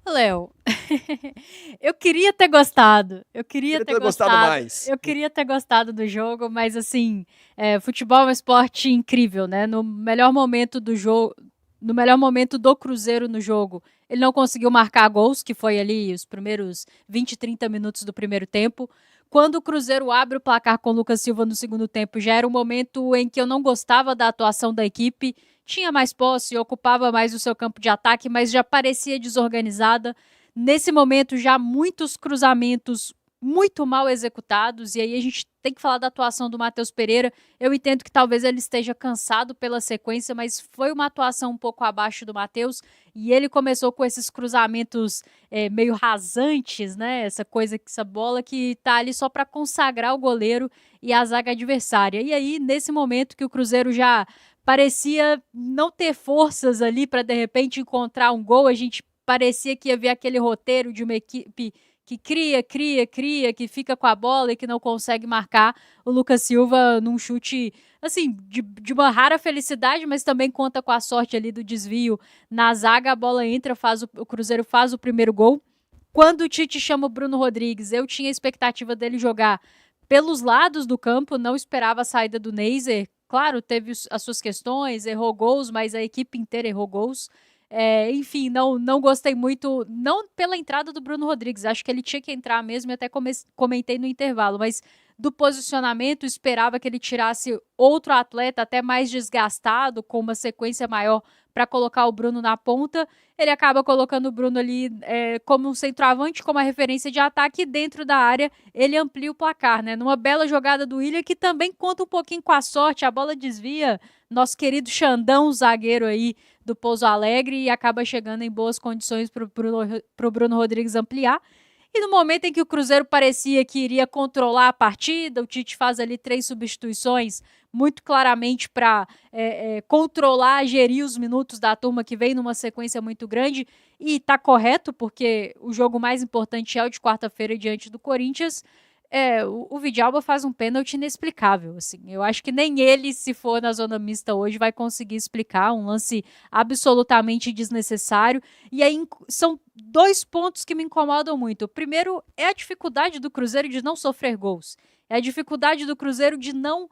Léo, eu queria ter gostado, eu queria Queria ter ter gostado gostado, mais. eu queria ter gostado do jogo, mas assim, futebol é um esporte incrível, né? No melhor momento do Cruzeiro no jogo, ele não conseguiu marcar gols, que foi ali os primeiros 20, 30 minutos do primeiro tempo. Quando o Cruzeiro abre o placar com o Lucas Silva no segundo tempo, já era um momento em que eu não gostava da atuação da equipe, tinha mais posse, ocupava mais o seu campo de ataque, mas já parecia desorganizada. Nesse momento, já muitos cruzamentos muito mal executados, e aí a gente tem que falar da atuação do Matheus Pereira. Eu entendo que talvez ele esteja cansado pela sequência, mas foi uma atuação um pouco abaixo do Matheus, e ele começou com esses cruzamentos meio rasantes, né? Essa bola que tá ali só para consagrar o goleiro e a zaga adversária. E aí, nesse momento que o Cruzeiro já parecia não ter forças ali para de repente encontrar um gol. A gente parecia que ia ver aquele roteiro de uma equipe que cria, cria, cria, que fica com a bola e que não consegue marcar. O Lucas Silva num chute, assim, de uma rara felicidade, mas também conta com a sorte ali do desvio na zaga. A bola entra, o Cruzeiro faz o primeiro gol. Quando o Tite chama o Bruno Rodrigues, eu tinha a expectativa dele jogar pelos lados do campo, não esperava a saída do Neiser. Claro, teve as suas questões, errou gols, mas a equipe inteira errou gols. Enfim, não gostei muito, não pela entrada do Bruno Rodrigues, acho que ele tinha que entrar mesmo e até comentei no intervalo, mas do posicionamento, esperava que ele tirasse outro atleta até mais desgastado, com uma sequência maior para colocar o Bruno na ponta. Ele acaba colocando o Bruno ali como um centroavante, como a referência de ataque dentro da área. Ele amplia o placar, né? Numa bela jogada do Willian, que também conta um pouquinho com a sorte. A bola desvia nosso querido Xandão, zagueiro aí do Pouso Alegre, e acaba chegando em boas condições para o Bruno Rodrigues ampliar. E no momento em que o Cruzeiro parecia que iria controlar a partida, o Tite faz ali 3 substituições, muito claramente para controlar, gerir os minutos da turma que vem numa sequência muito grande. E está correto, porque o jogo mais importante é o de quarta-feira diante do Corinthians. O Vidalba faz um pênalti inexplicável, assim. Eu acho que nem ele, se for na zona mista hoje, vai conseguir explicar um lance absolutamente desnecessário. E aí são 2 pontos que me incomodam muito. O primeiro é a dificuldade do Cruzeiro de não sofrer gols. É a dificuldade do Cruzeiro de não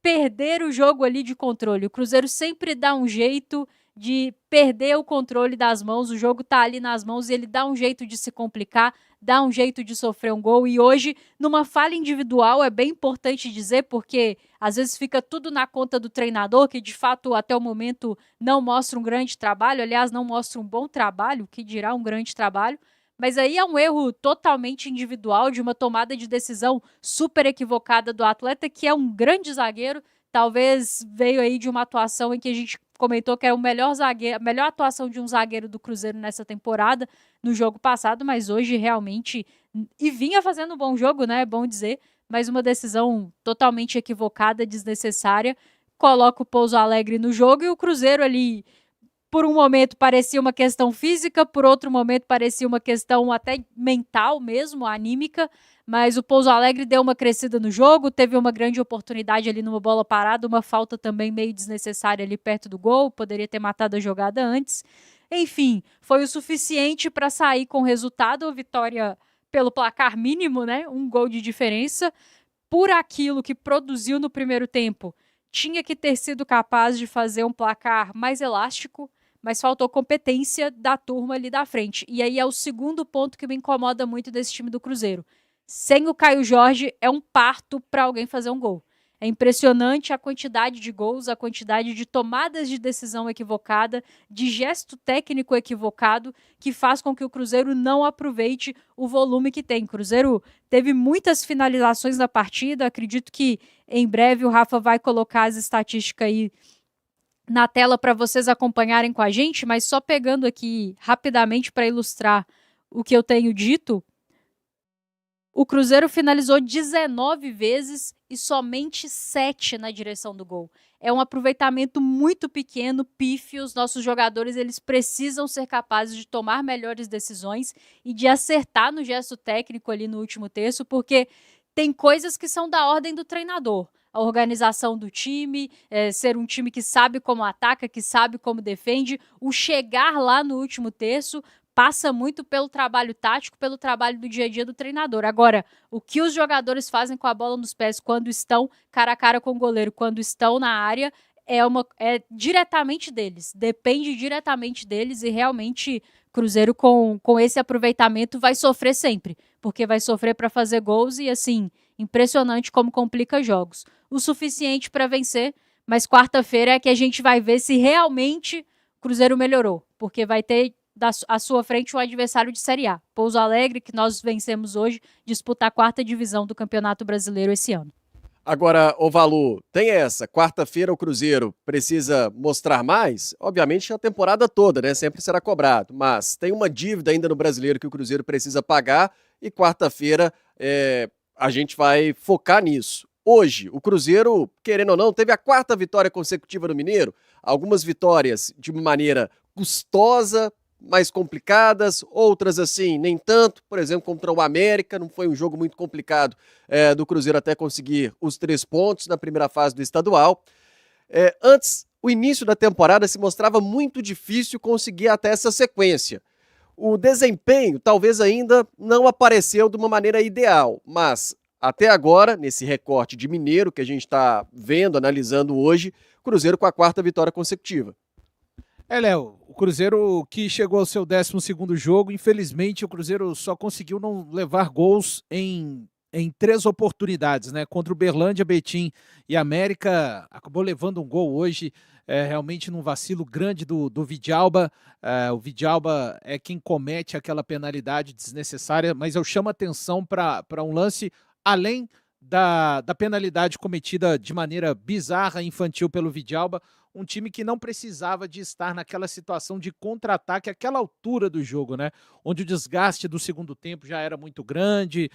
perder o jogo ali de controle. O Cruzeiro sempre dá um jeito de perder o controle das mãos, o jogo tá ali nas mãos e ele dá um jeito de se complicar, dá um jeito de sofrer um gol. E hoje, numa falha individual, é bem importante dizer, porque às vezes fica tudo na conta do treinador, que de fato até o momento não mostra um grande trabalho, aliás, não mostra um bom trabalho, que dirá um grande trabalho. Mas aí é um erro totalmente individual, de uma tomada de decisão super equivocada do atleta, que é um grande zagueiro. Talvez veio aí de uma atuação em que a gente comentou que era o melhor zagueiro, a melhor atuação de um zagueiro do Cruzeiro nessa temporada, no jogo passado, mas hoje realmente. E vinha fazendo um bom jogo, né? É bom dizer, mas uma decisão totalmente equivocada, desnecessária. Coloca o Pouso Alegre no jogo e o Cruzeiro ali por um momento parecia uma questão física, por outro momento parecia uma questão até mental mesmo, anímica, mas o Pouso Alegre deu uma crescida no jogo, teve uma grande oportunidade ali numa bola parada, uma falta também meio desnecessária ali perto do gol, poderia ter matado a jogada antes. Enfim, foi o suficiente para sair com o resultado, vitória pelo placar mínimo, né? Um gol de diferença. Por aquilo que produziu no primeiro tempo, tinha que ter sido capaz de fazer um placar mais elástico, mas faltou competência da turma ali da frente. E aí é o segundo ponto que me incomoda muito desse time do Cruzeiro. Sem o Caio Jorge, é um parto para alguém fazer um gol. É impressionante a quantidade de gols, a quantidade de tomadas de decisão equivocada, de gesto técnico equivocado, que faz com que o Cruzeiro não aproveite o volume que tem. O Cruzeiro teve muitas finalizações na partida, acredito que em breve o Rafa vai colocar as estatísticas aí na tela para vocês acompanharem com a gente, mas só pegando aqui rapidamente para ilustrar o que eu tenho dito, o Cruzeiro finalizou 19 vezes e somente 7 na direção do gol. É um aproveitamento muito pequeno, pífio. Os nossos jogadores eles precisam ser capazes de tomar melhores decisões e de acertar no gesto técnico ali no último terço, porque tem coisas que são da ordem do treinador. a organização do time, ser um time que sabe como ataca, que sabe como defende. O chegar lá no último terço passa muito pelo trabalho tático, pelo trabalho do dia a dia do treinador. Agora, o que os jogadores fazem com a bola nos pés quando estão cara a cara com o goleiro, quando estão na área, é diretamente deles, depende diretamente deles e realmente Cruzeiro com esse aproveitamento vai sofrer sempre, porque vai sofrer para fazer gols e assim, impressionante como complica jogos. O suficiente para vencer, mas quarta-feira é que a gente vai ver se realmente o Cruzeiro melhorou, porque vai ter à sua frente um adversário de Série A. Pouso Alegre, que nós vencemos hoje, disputa a 4ª divisão do Campeonato Brasileiro esse ano. Agora, ô Valu, tem essa, quarta-feira o Cruzeiro precisa mostrar mais? Obviamente a temporada toda, né? Sempre será cobrado, mas tem uma dívida ainda no Brasileiro que o Cruzeiro precisa pagar e quarta-feira a gente vai focar nisso. Hoje, o Cruzeiro, querendo ou não, teve a 4ª vitória consecutiva no Mineiro, algumas vitórias de uma maneira custosa, mais complicadas, outras assim, nem tanto, por exemplo, contra o América, não foi um jogo muito complicado do Cruzeiro até conseguir os 3 pontos na primeira fase do estadual. Antes, o início da temporada se mostrava muito difícil conseguir até essa sequência. O desempenho talvez ainda não apareceu de uma maneira ideal, mas até agora, nesse recorte de Mineiro que a gente está vendo, analisando hoje, Cruzeiro com a 4ª vitória consecutiva. Léo, o Cruzeiro que chegou ao seu 12º jogo, infelizmente o Cruzeiro só conseguiu não levar gols em 3 oportunidades, né? Contra o Berlândia, Betim e América, acabou levando um gol hoje, realmente num vacilo grande do Vidalba. O Vidalba é quem comete aquela penalidade desnecessária, mas eu chamo a atenção para um lance além da penalidade cometida de maneira bizarra e infantil pelo Vidalba, um time que não precisava de estar naquela situação de contra-ataque, aquela altura do jogo, né? Onde o desgaste do segundo tempo já era muito grande,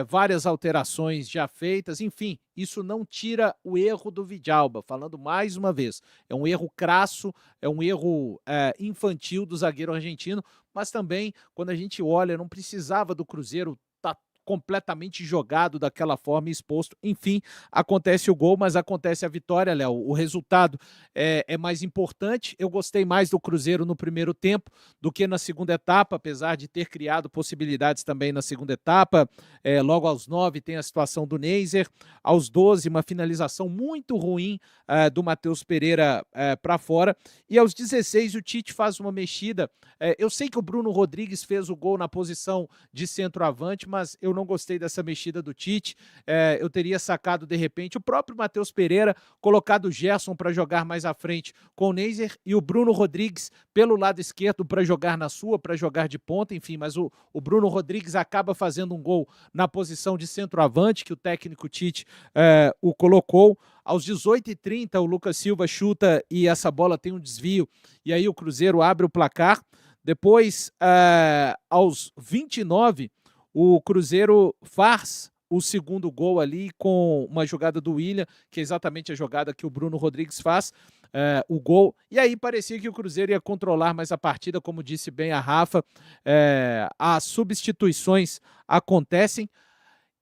várias alterações já feitas, enfim, isso não tira o erro do Vidalba, falando mais uma vez, é um erro crasso, é um erro infantil do zagueiro argentino, mas também, quando a gente olha, não precisava do Cruzeiro completamente jogado daquela forma, exposto. Enfim, acontece o gol, mas acontece a vitória, Léo. O resultado é mais importante. Eu gostei mais do Cruzeiro no primeiro tempo do que na segunda etapa, apesar de ter criado possibilidades também na segunda etapa. Logo aos 9 tem a situação do Neiser. Aos 12, uma finalização muito ruim do Matheus Pereira para fora. E aos 16, o Tite faz uma mexida. Eu sei que o Bruno Rodrigues fez o gol na posição de centroavante, mas eu não gostei dessa mexida do Tite. Eu teria sacado, de repente, o próprio Matheus Pereira, colocado o Gerson para jogar mais à frente com o Neiser e o Bruno Rodrigues pelo lado esquerdo para jogar na sua, para jogar de ponta, enfim, mas o Bruno Rodrigues acaba fazendo um gol na posição de centroavante, que o técnico Tite o colocou. Aos 18h30, o Lucas Silva chuta e essa bola tem um desvio, e aí o Cruzeiro abre o placar. Depois, aos 29, o Cruzeiro faz o segundo gol ali com uma jogada do William, que é exatamente a jogada que o Bruno Rodrigues faz, o gol. E aí parecia que o Cruzeiro ia controlar mais a partida, como disse bem a Rafa. As substituições acontecem.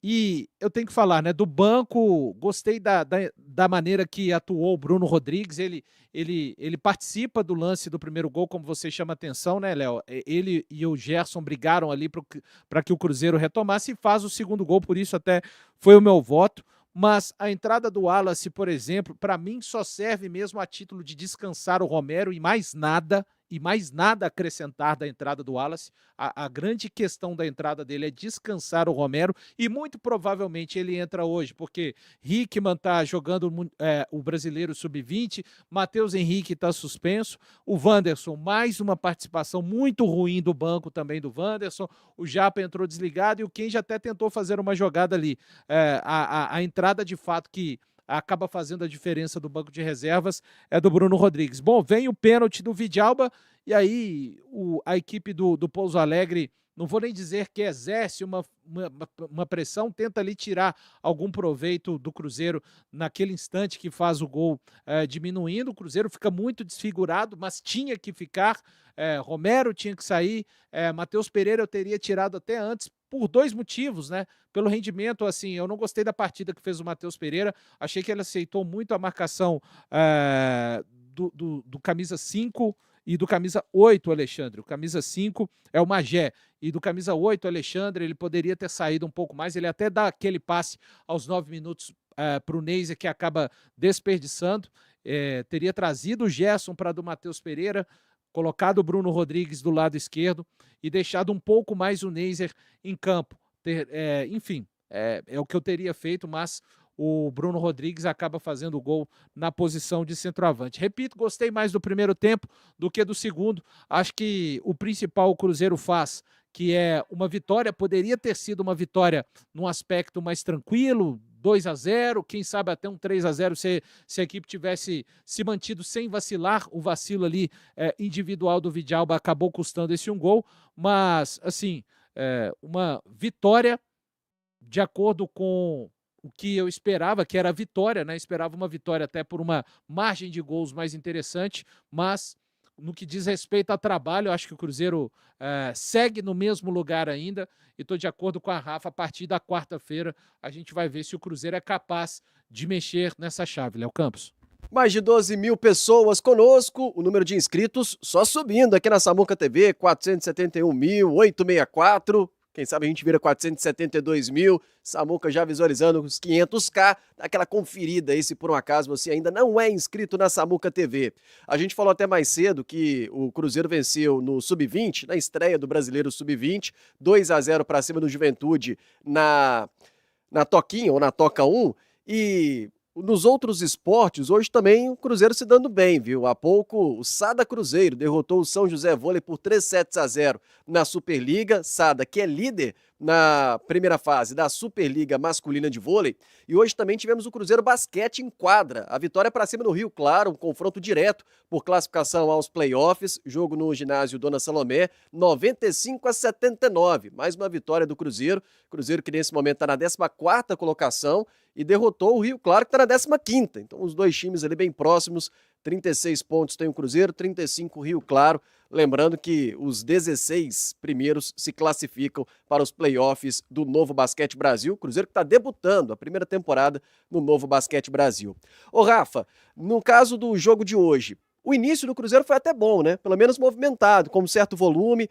E eu tenho que falar, né, do banco, gostei da maneira que atuou o Bruno Rodrigues, ele participa do lance do primeiro gol, como você chama atenção, né, Léo? Ele e o Gerson brigaram ali para que o Cruzeiro retomasse e faz o segundo gol, por isso até foi o meu voto. Mas a entrada do Wallace, por exemplo, para mim só serve mesmo a título de descansar o Romero e mais nada a acrescentar da entrada do Wallace. A grande questão da entrada dele é descansar o Romero e muito provavelmente ele entra hoje, porque Hickman está jogando o Brasileiro Sub-20, Matheus Henrique está suspenso, o Wanderson, mais uma participação muito ruim do banco também do Wanderson, o Japa entrou desligado e o Kenji até tentou fazer uma jogada ali. A entrada de fato que acaba fazendo a diferença do banco de reservas é do Bruno Rodrigues. Bom, vem o pênalti do Vidalba e aí a equipe do Pouso Alegre não vou nem dizer que exerce uma pressão, tenta ali tirar algum proveito do Cruzeiro naquele instante que faz o gol diminuindo. O Cruzeiro fica muito desfigurado, mas tinha que ficar. Romero tinha que sair, Matheus Pereira eu teria tirado até antes, por 2 motivos, né? Pelo rendimento, assim, eu não gostei da partida que fez o Matheus Pereira, achei que ele aceitou muito a marcação do camisa 5 e do camisa 8, Alexandre. O camisa 5 é o Magé, e do camisa 8, Alexandre, ele poderia ter saído um pouco mais, ele até dá aquele passe aos 9 minutos para o Neiser, que acaba desperdiçando, teria trazido o Gerson para do Matheus Pereira, colocado o Bruno Rodrigues do lado esquerdo e deixado um pouco mais o Neiser em campo. Enfim, é o que eu teria feito, mas o Bruno Rodrigues acaba fazendo o gol na posição de centroavante. Repito, gostei mais do primeiro tempo do que do segundo. Acho que o principal o Cruzeiro faz, que é uma vitória, poderia ter sido uma vitória num aspecto mais tranquilo, 2-0, quem sabe até um 3-0 se a equipe tivesse se mantido sem vacilar. O vacilo ali individual do Vidalba acabou custando esse um gol, mas assim, uma vitória de acordo com o que eu esperava, que era a vitória, né? Esperava uma vitória até por uma margem de gols mais interessante, mas no que diz respeito a trabalho, eu acho que o Cruzeiro segue no mesmo lugar ainda, e estou de acordo com a Rafa, a partir da quarta-feira a gente vai ver se o Cruzeiro é capaz de mexer nessa chave, Léo Campos. Mais de 12 mil pessoas conosco, o número de inscritos só subindo aqui na Samuca TV, 471.864. Quem sabe a gente vira 472 mil, Samuca já visualizando os 500k, dá aquela conferida aí se por um acaso você ainda não é inscrito na Samuca TV. A gente falou até mais cedo que o Cruzeiro venceu no Sub-20, na estreia do Brasileiro Sub-20, 2-0 para cima do Juventude na Toquinha, ou na Toca 1, e nos outros esportes, hoje também o Cruzeiro se dando bem, viu? Há pouco o Sada Cruzeiro derrotou o São José Vôlei por 3-0 na Superliga. Sada, que é líder na primeira fase da Superliga Masculina de Vôlei. E hoje também tivemos o Cruzeiro Basquete em quadra. A vitória para cima do Rio Claro, um confronto direto por classificação aos playoffs. Jogo no ginásio Dona Salomé, 95-79. Mais uma vitória do Cruzeiro. Cruzeiro que nesse momento está na 14ª colocação e derrotou o Rio Claro, que está na 15ª. Então os dois times ali bem próximos, 36 pontos tem o Cruzeiro, 35 o Rio Claro. Lembrando que os 16 primeiros se classificam para os playoffs do Novo Basquete Brasil. O Cruzeiro que está debutando a primeira temporada no Novo Basquete Brasil. Ô Rafa, no caso do jogo de hoje, o início do Cruzeiro foi até bom, né? Pelo menos movimentado, com um certo volume.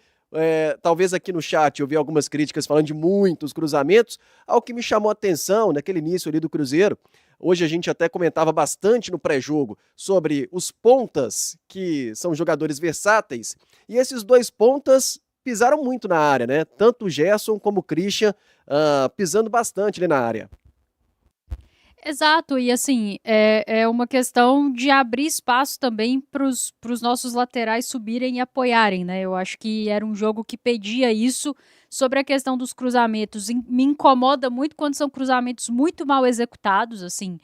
Talvez aqui no chat eu vi algumas críticas falando de muitos cruzamentos. Ao que me chamou a atenção naquele início ali do Cruzeiro, hoje a gente até comentava bastante no pré-jogo sobre os pontas, que são jogadores versáteis, e esses dois pontas pisaram muito na área, né? Tanto o Gerson como o Christian pisando bastante ali na área. Exato, e assim, é uma questão de abrir espaço também para os nossos laterais subirem e apoiarem, né? Eu acho que era um jogo que pedia isso. Sobre a questão dos cruzamentos, me incomoda muito quando são cruzamentos muito mal executados, assim,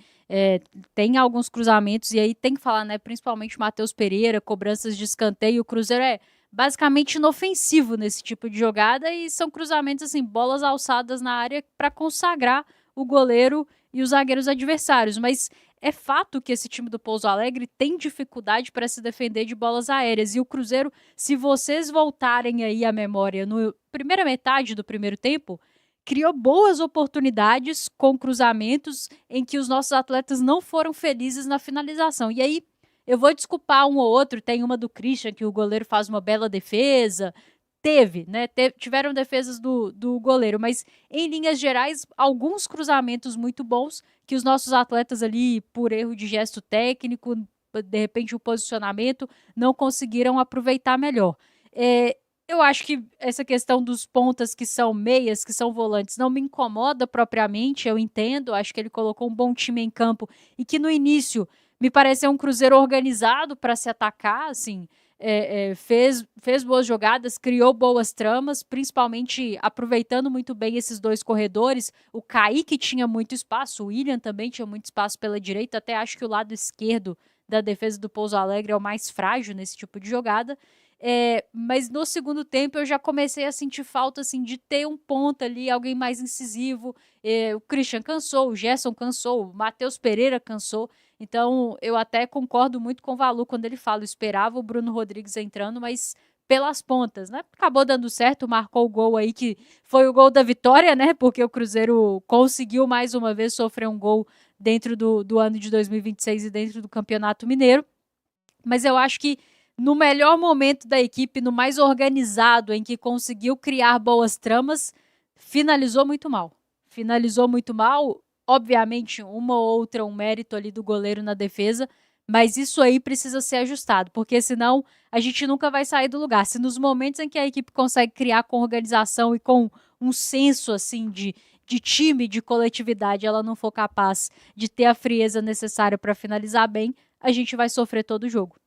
tem alguns cruzamentos, e aí tem que falar, né, principalmente o Matheus Pereira, cobranças de escanteio, o Cruzeiro é basicamente inofensivo nesse tipo de jogada, e são cruzamentos, assim, bolas alçadas na área para consagrar o goleiro e os zagueiros adversários, mas é fato que esse time do Pouso Alegre tem dificuldade para se defender de bolas aéreas, e o Cruzeiro, se vocês voltarem aí a memória no primeira metade do primeiro tempo, criou boas oportunidades com cruzamentos em que os nossos atletas não foram felizes na finalização. E aí, eu vou desculpar um ou outro, tem uma do Christian que o goleiro faz uma bela defesa, tiveram defesas do goleiro, mas em linhas gerais, alguns cruzamentos muito bons que os nossos atletas ali, por erro de gesto técnico, de repente o posicionamento, não conseguiram aproveitar melhor. Eu acho que essa questão dos pontas que são meias, que são volantes, não me incomoda propriamente, eu entendo, acho que ele colocou um bom time em campo e que no início me pareceu um Cruzeiro organizado para se atacar, assim, fez boas jogadas, criou boas tramas, principalmente aproveitando muito bem esses dois corredores. O Kaique tinha muito espaço, o William também tinha muito espaço pela direita, até acho que o lado esquerdo da defesa do Pouso Alegre é o mais frágil nesse tipo de jogada. Mas no segundo tempo eu já comecei a sentir falta assim, de ter um ponta ali, alguém mais incisivo. O Christian cansou, o Gerson cansou, o Matheus Pereira cansou. Então eu até concordo muito com o Valu quando ele fala, eu esperava o Bruno Rodrigues entrando, mas pelas pontas, né? Acabou dando certo, marcou o gol aí que foi o gol da vitória, né? Porque o Cruzeiro conseguiu mais uma vez sofrer um gol dentro do ano de 2026 e dentro do Campeonato Mineiro. Mas eu acho que no melhor momento da equipe, no mais organizado, em que conseguiu criar boas tramas, finalizou muito mal. Finalizou muito mal, obviamente uma ou outra, um mérito ali do goleiro na defesa, mas isso aí precisa ser ajustado, porque senão a gente nunca vai sair do lugar. Se nos momentos em que a equipe consegue criar com organização e com um senso assim de time, de coletividade, ela não for capaz de ter a frieza necessária para finalizar bem, a gente vai sofrer todo o jogo.